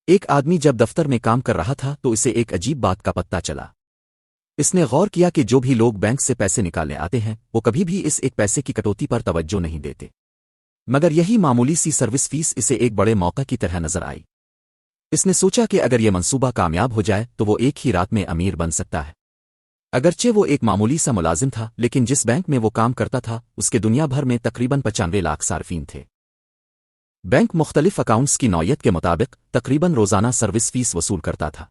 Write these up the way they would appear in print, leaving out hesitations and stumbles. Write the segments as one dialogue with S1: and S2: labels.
S1: ایک آدمی جب دفتر میں کام کر رہا تھا تو اسے ایک عجیب بات کا پتہ چلا۔ اس نے غور کیا کہ جو بھی لوگ بینک سے پیسے نکالنے آتے ہیں وہ کبھی بھی اس ایک پیسے کی کٹوتی پر توجہ نہیں دیتے، مگر یہی معمولی سی سروس فیس اسے ایک بڑے موقع کی طرح نظر آئی۔ اس نے سوچا کہ اگر یہ منصوبہ کامیاب ہو جائے تو وہ ایک ہی رات میں امیر بن سکتا ہے۔ اگرچہ وہ ایک معمولی سا ملازم تھا، لیکن جس بینک میں وہ کام کرتا تھا اس کے دنیا بھر میں تقریباً 95 لاکھ صارفین تھے۔ بینک مختلف اکاؤنٹس کی نوعیت کے مطابق تقریباً روزانہ سروس فیس وصول کرتا تھا۔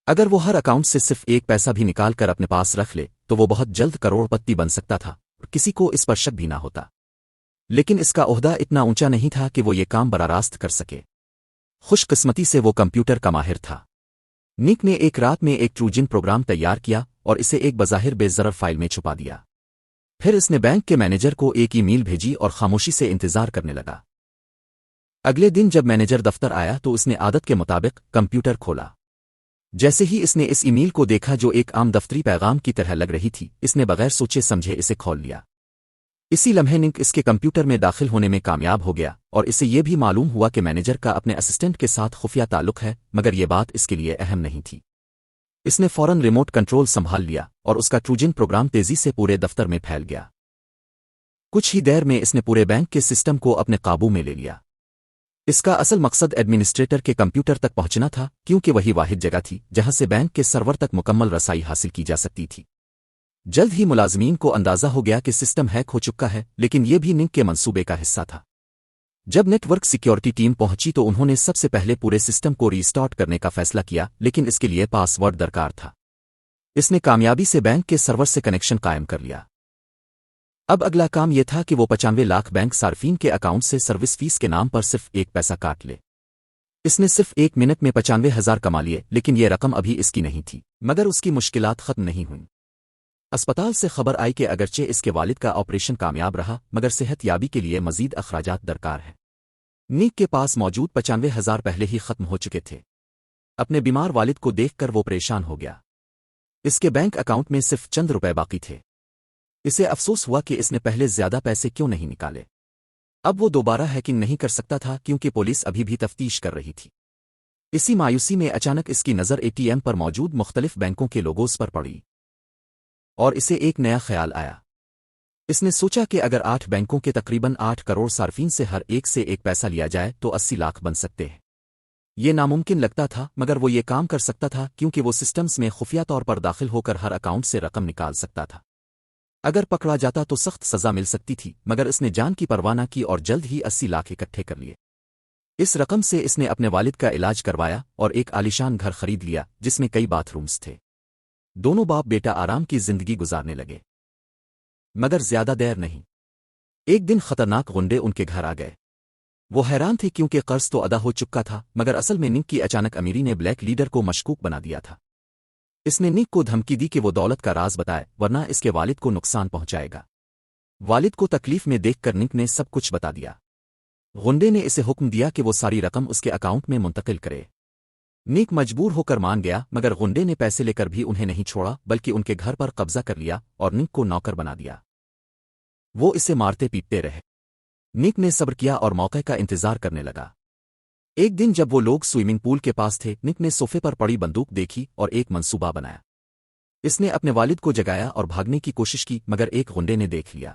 S1: اگر وہ ہر اکاؤنٹ سے صرف ایک پیسہ بھی نکال کر اپنے پاس رکھ لے تو وہ بہت جلد کروڑ پتی بن سکتا تھا، اور کسی کو اس پر شک بھی نہ ہوتا۔ لیکن اس کا عہدہ اتنا اونچا نہیں تھا کہ وہ یہ کام براہ راست کر سکے۔ خوش قسمتی سے وہ کمپیوٹر کا ماہر تھا۔ نک نے ایک رات میں ایک ٹروجن پروگرام تیار کیا اور اسے ایک بظاہر بے ضرر فائل میں چھپا دیا۔ پھر اس نے بینک کے مینیجر کو ایک ای میل بھیجی اور خاموشی سے انتظار کرنے لگا۔ اگلے دن جب مینیجر دفتر آیا تو اس نے عادت کے مطابق کمپیوٹر کھولا۔ جیسے ہی اس نے اس ای میل کو دیکھا جو ایک عام دفتری پیغام کی طرح لگ رہی تھی، اس نے بغیر سوچے سمجھے اسے کھول لیا۔ اسی لمحے نک اس کے کمپیوٹر میں داخل ہونے میں کامیاب ہو گیا اور اسے یہ بھی معلوم ہوا کہ مینیجر کا اپنے اسسٹنٹ کے ساتھ خفیہ تعلق ہے، مگر یہ بات اس کے لیے اہم نہیں تھی۔ اس نے فوراً ریموٹ کنٹرول سنبھال لیا اور اس کا ٹروجن پروگرام تیزی سے پورے دفتر میں پھیل گیا۔ کچھ ہی دیر میں اس نے پورے بینک کے سسٹم کو اپنے قابو میں لے لیا۔ اس کا اصل مقصد ایڈمنسٹریٹر کے کمپیوٹر تک پہنچنا تھا، کیونکہ وہی واحد جگہ تھی جہاں سے بینک کے سرور تک مکمل رسائی حاصل کی جا سکتی تھی۔ جلد ہی ملازمین کو اندازہ ہو گیا کہ سسٹم ہیک ہو چکا ہے، لیکن یہ بھی نک کے منصوبے کا حصہ تھا۔ جب نیٹ ورک سیکیورٹی ٹیم پہنچی تو انہوں نے سب سے پہلے پورے سسٹم کو ریسٹارٹ کرنے کا فیصلہ کیا، لیکن اس کے لیے پاس ورڈ درکار تھا۔ اس نے کامیابی سے بینک کے سرور سے کنیکشن قائم کر لیا۔ اب اگلا کام یہ تھا کہ وہ 95 لاکھ بینک صارفین کے اکاؤنٹ سے سروس فیس کے نام پر صرف ایک پیسہ کاٹ لے۔ اس نے صرف ایک منٹ میں 95,000 کما لیے، لیکن یہ رقم ابھی اس کی نہیں تھی، مگر اس کی مشکلات ختم نہیں ہوئیں۔ اسپتال سے خبر آئی کہ اگرچہ اس کے والد کا آپریشن کامیاب رہا، مگر صحت یابی کے لیے مزید اخراجات درکار ہیں۔ نیک کے پاس موجود 95,000 پہلے ہی ختم ہو چکے تھے۔ اپنے بیمار والد کو دیکھ کر وہ پریشان ہو گیا۔ اس کے بینک اکاؤنٹ میں صرف چند روپے باقی تھے۔ اسے افسوس ہوا کہ اس نے پہلے زیادہ پیسے کیوں نہیں نکالے۔ اب وہ دوبارہ ہیکنگ نہیں کر سکتا تھا کیونکہ پولیس ابھی بھی تفتیش کر رہی تھی۔ اسی مایوسی میں اچانک اس کی نظر اے ٹی ایم پر موجود مختلف بینکوں کے لوگوز پر پڑی اور اسے ایک نیا خیال آیا۔ اس نے سوچا کہ اگر 8 بینکوں کے تقریباً 8 کروڑ صارفین سے ہر ایک سے ایک پیسہ لیا جائے تو 80 لاکھ بن سکتے ہیں۔ یہ ناممکن لگتا تھا، مگر وہ یہ کام کر سکتا تھا کیونکہ وہ سسٹمز میں خفیہ طور پر داخل ہو کر ہر اکاؤنٹ سے رقم نکال سکتا تھا۔ اگر پکڑا جاتا تو سخت سزا مل سکتی تھی، مگر اس نے جان کی پرواہ نہ کی اور جلد ہی 80 لاکھ اکٹھے کر لیے۔ اس رقم سے اس نے اپنے والد کا علاج کروایا اور ایک عالیشان گھر خرید لیا جس میں کئی باتھ رومز تھے۔ دونوں باپ بیٹا آرام کی زندگی گزارنے لگے، مگر زیادہ دیر نہیں۔ ایک دن خطرناک غنڈے ان کے گھر آ گئے۔ وہ حیران تھے کیونکہ قرض تو ادا ہو چکا تھا، مگر اصل میں نک کی اچانک امیری نے بلیک لیڈر کو مشکوک بنا دیا تھا۔ اس نے نک کو دھمکی دی کہ وہ دولت کا راز بتائے ورنہ اس کے والد کو نقصان پہنچائے گا۔ والد کو تکلیف میں دیکھ کر نک نے سب کچھ بتا دیا۔ غنڈے نے اسے حکم دیا کہ وہ ساری رقم اس کے اکاؤنٹ میں منتقل کرے۔ نک مجبور ہو کر مان گیا، مگر غنڈے نے پیسے لے کر بھی انہیں نہیں چھوڑا بلکہ ان کے گھر پر قبضہ کر لیا اور نک کو نوکر بنا دیا۔ وہ اسے مارتے پیٹتے رہے۔ نک نے صبر کیا اور موقع کا انتظار کرنے لگا۔ ایک دن جب وہ لوگ سوئمنگ پول کے پاس تھے، نک نے صوفے پر پڑی بندوق دیکھی اور ایک منصوبہ بنایا۔ اس نے اپنے والد کو جگایا اور بھاگنے کی کوشش کی، مگر ایک غنڈے نے دیکھ لیا۔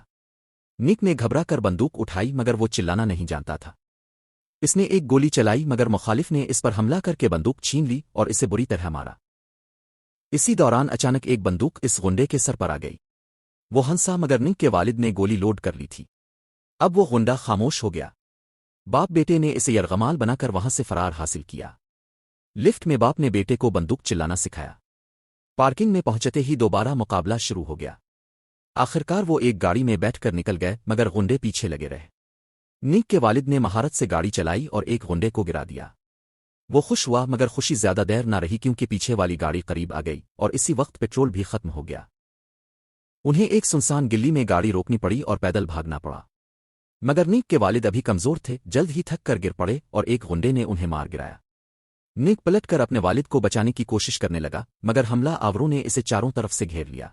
S1: نک نے گھبرا کر بندوق اٹھائی، مگر وہ چلانا نہیں جانتا تھا۔ اس نے ایک گولی چلائی، مگر مخالف نے اس پر حملہ کر کے بندوق چھین لی اور اسے بری طرح مارا۔ اسی دوران اچانک ایک بندوق اس غنڈے کے سر پر آ گئی۔ وہ ہنسا، مگر نک کے والد نے گولی لوڈ کر لی تھی۔ اب وہ غنڈا خاموش ہو گیا۔ باپ بیٹے نے اسے یرغمال بنا کر وہاں سے فرار حاصل کیا۔ لفٹ میں باپ نے بیٹے کو بندوق چلانا سکھایا۔ پارکنگ میں پہنچتے ہی دوبارہ مقابلہ شروع ہو گیا۔ آخرکار وہ ایک گاڑی میں بیٹھ کر نکل گئے، مگر غنڈے پیچھے لگے رہے۔ نک کے والد نے مہارت سے گاڑی چلائی اور ایک غنڈے کو گرا دیا۔ وہ خوش ہوا، مگر خوشی زیادہ دیر نہ رہی کیونکہ پیچھے والی گاڑی قریب آ گئی اور اسی وقت پیٹرول بھی ختم ہو گیا۔ انہیں ایک سنسان گلی میں گاڑی روکنی پڑی اور پیدل بھاگنا پڑا، مگر نک کے والد ابھی کمزور تھے، جلد ہی تھک کر گر پڑے اور ایک غنڈے نے انہیں مار گرایا۔ نک پلٹ کر اپنے والد کو بچانے کی کوشش کرنے لگا، مگر حملہ آوروں نے اسے چاروں طرف سے گھیر لیا۔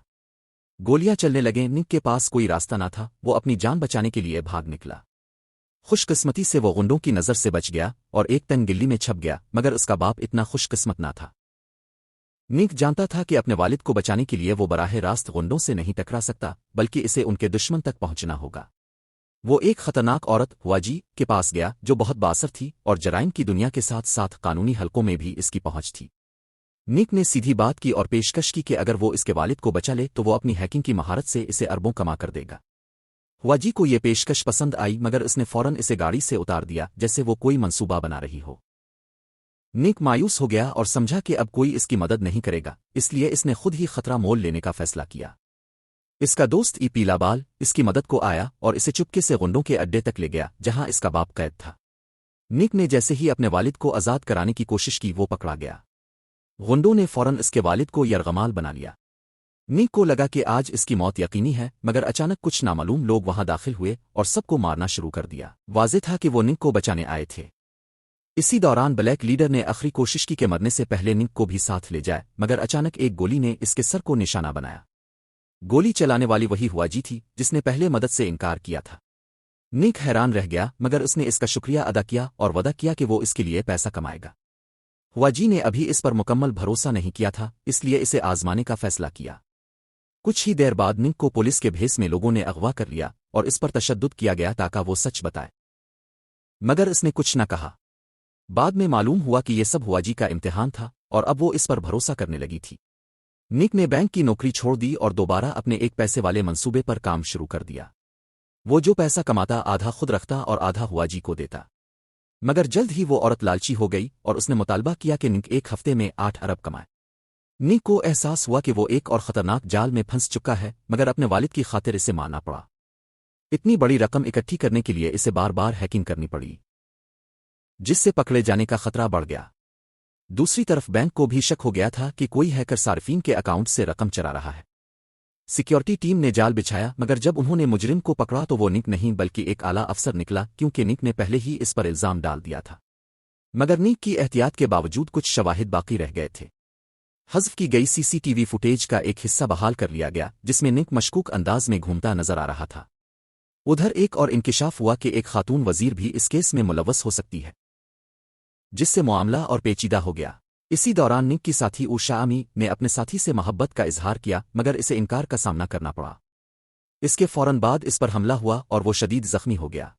S1: گولیاں چلنے لگیں، نک کے پاس کوئی راستہ نہ تھا، وہ اپنی جان بچانے کے لیے بھاگ نکلا۔ خوش قسمتی سے وہ غنڈوں کی نظر سے بچ گیا اور ایک تنگ گلی میں چھپ گیا، مگر اس کا باپ اتنا خوش قسمت نہ تھا۔ نیک جانتا تھا کہ اپنے والد کو بچانے کے لیے وہ براہ راست غنڈوں سے نہیں ٹکرا سکتا، بلکہ اسے ان کے دشمن تک پہنچنا ہوگا۔ وہ ایک خطرناک عورت ہواجی کے پاس گیا جو بہت بااثر تھی اور جرائم کی دنیا کے ساتھ ساتھ قانونی حلقوں میں بھی اس کی پہنچ تھی۔ نیک نے سیدھی بات کی اور پیشکش کی کہ اگر وہ اس کے والد کو بچا لے تو وہ اپنی ہیکنگ کی مہارت سے اسے اربوں کما کر دے گا۔ ہواجی کو یہ پیشکش پسند آئی، مگر اس نے فوراً اسے گاڑی سے اتار دیا جیسے وہ کوئی منصوبہ بنا رہی ہو۔ نیک مایوس ہو گیا اور سمجھا کہ اب کوئی اس کی مدد نہیں کرے گا، اس لیے اس نے خود ہی خطرہ مول لینے کا فیصلہ کیا۔ اس کا دوست پیلا بال اس کی مدد کو آیا اور اسے چپکے سے غنڈوں کے اڈے تک لے گیا جہاں اس کا باپ قید تھا۔ نیک نے جیسے ہی اپنے والد کو آزاد کرانے کی کوشش کی وہ پکڑا گیا۔ غنڈوں نے فوراً اس کے والد کو یرغمال بنا لیا۔ نیک کو لگا کہ آج اس کی موت یقینی ہے، مگر اچانک کچھ نامعلوم لوگ وہاں داخل ہوئے اور سب کو مارنا شروع کر دیا۔ واضح تھا کہ وہ نیک کو بچانے آئے تھے۔ اسی دوران بلیک لیڈر نے آخری کوشش کی کہ مرنے سے پہلے نیک کو بھی ساتھ لے جائے، مگر اچانک ایک گولی نے اس کے سر کو نشانہ بنایا۔ گولی چلانے والی وہی ہواجی تھی جس نے پہلے مدد سے انکار کیا تھا۔ نیک حیران رہ گیا، مگر اس نے اس کا شکریہ ادا کیا اور وعدہ کیا کہ وہ اس کے لیے پیسہ کمائے گا۔ ہواجی نے ابھی اس پر مکمل بھروسہ نہیں کیا تھا، اس لیے اسے آزمانے کا فیصلہ کیا۔ کچھ ہی دیر بعد نیک کو پولیس کے بھیس میں لوگوں نے اغوا کر لیا اور اس پر تشدد کیا گیا تاکہ وہ سچ بتائے، مگر اس نے کچھ نہ کہا۔ بعد میں معلوم ہوا کہ یہ سب ہواجی کا امتحان تھا اور اب وہ اس پر بھروسہ کرنے لگی تھی۔ نیک نے بینک کی نوکری چھوڑ دی اور دوبارہ اپنے ایک پیسے والے منصوبے پر کام شروع کر دیا۔ وہ جو پیسہ کماتا آدھا خود رکھتا اور آدھا ہواجی کو دیتا، مگر جلد ہی وہ عورت لالچی ہو گئی اور اس نے مطالبہ کیا کہ نیک ایک ہفتے میں 8 ارب کمائے۔ نیک کو احساس ہوا کہ وہ ایک اور خطرناک جال میں پھنس چکا ہے، مگر اپنے والد کی خاطر اسے ماننا پڑا۔ اتنی بڑی رقم اکٹھی کرنے کے لیے اسے بار بار ہیکنگ کرنی پڑی، جس سے پکڑے جانے کا خطرہ بڑھ گیا۔ دوسری طرف بینک کو بھی شک ہو گیا تھا کہ کوئی ہیکر صارفین کے اکاؤنٹ سے رقم چرا رہا ہے۔ سیکیورٹی ٹیم نے جال بچھایا، مگر جب انہوں نے مجرم کو پکڑا تو وہ نیک نہیں بلکہ ایک اعلیٰ افسر نکلا، کیونکہ نیک نے پہلے ہی اس پر الزام ڈال دیا تھا۔ مگر نیک کی احتیاط کے باوجود کچھ شواہد باقی رہ گئے تھے۔ حذف کی گئی CCTV فوٹیج کا ایک حصہ بحال کر لیا گیا جس میں نیک مشکوک انداز میں گھومتا نظر آ رہا تھا۔ ادھر ایک اور انکشاف ہوا کہ ایک خاتون وزیر بھی اس کیس میں ملوث ہو سکتی ہے، جس سے معاملہ اور پیچیدہ ہو گیا۔ اسی دوران نیک کی ساتھی اوشا امی نے اپنے ساتھی سے محبت کا اظہار کیا، مگر اسے انکار کا سامنا کرنا پڑا۔ اس کے فوراً بعد اس پر حملہ ہوا اور وہ شدید زخمی ہو گیا۔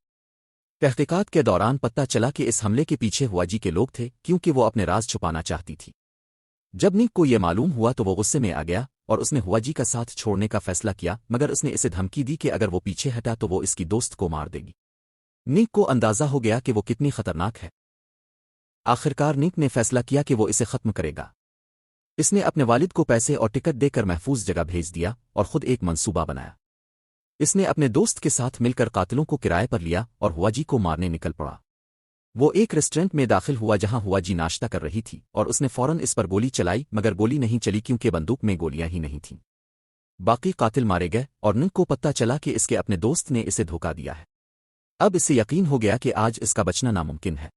S1: تحقیقات کے دوران پتہ چلا کہ اس حملے کے پیچھے ہواجی کے لوگ تھے، کیونکہ وہ اپنے راز چھپانا چاہتی تھی۔ جب نیک کو یہ معلوم ہوا تو وہ غصے میں آ گیا اور اس نے ہواجی کا ساتھ چھوڑنے کا فیصلہ کیا، مگر اس نے اسے دھمکی دی کہ اگر وہ پیچھے ہٹا تو وہ اس کی دوست کو مار دے گی۔ نیک کو اندازہ ہو گیا کہ وہ کتنی خطرناک ہے۔ آخرکار نیک نے فیصلہ کیا کہ وہ اسے ختم کرے گا۔ اس نے اپنے والد کو پیسے اور ٹکٹ دے کر محفوظ جگہ بھیج دیا اور خود ایک منصوبہ بنایا۔ اس نے اپنے دوست کے ساتھ مل کر قاتلوں کو کرائے پر لیا اور ہواجی کو مارنے نکل پڑا۔ وہ ایک ریسٹورنٹ میں داخل ہوا جہاں ہواجی ناشتہ کر رہی تھی اور اس نے فوراً اس پر گولی چلائی، مگر گولی نہیں چلی کیونکہ بندوق میں گولیاں ہی نہیں تھیں۔ باقی قاتل مارے گئے اور نیک کو پتہ چلا کہ اس کے اپنے دوست نے اسے دھوکا دیا ہے۔ اب اسے یقین ہو گیا کہ آج اس کا بچنا ناممکن ہے۔